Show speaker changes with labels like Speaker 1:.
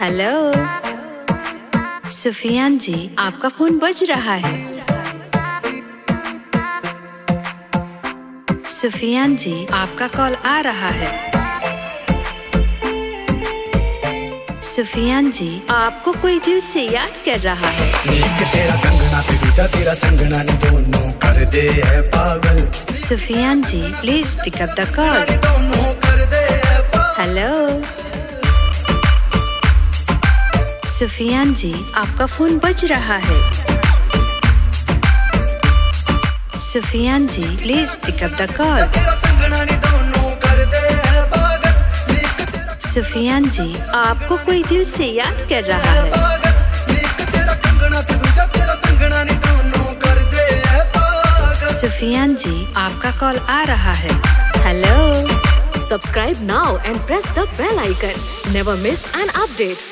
Speaker 1: Hello Sufiyan जी, आपका phone बज रहा है। सुफियान जी, आपका कॉल आ रहा है। सुफियान जी, आपको कोई दिल से याद कर रहा है।
Speaker 2: एक तेरा कंगना ते दूजा तेरा संगना नी दोनों कर दे है पागल।
Speaker 1: Sufiyan ji, please pick up the call.
Speaker 2: दोनों कर दे है पागल।
Speaker 1: हेलो सुफियान जी, आपका फोन बज रहा है। Sufiyan ji, please pick up the call.
Speaker 2: तेरा संगना नी दोनों कर दे है पागल।
Speaker 1: सुफियान जी, आपको कोई दिल से याद कर रहा है।
Speaker 2: एक तेरा कंगना ते दूजा तेरा संगना नी दोनों कर दे है पागल।
Speaker 1: सुफियान जी, आपका कॉल आ रहा है। Hello
Speaker 3: Subscribe now and press the bell icon. Never miss an update.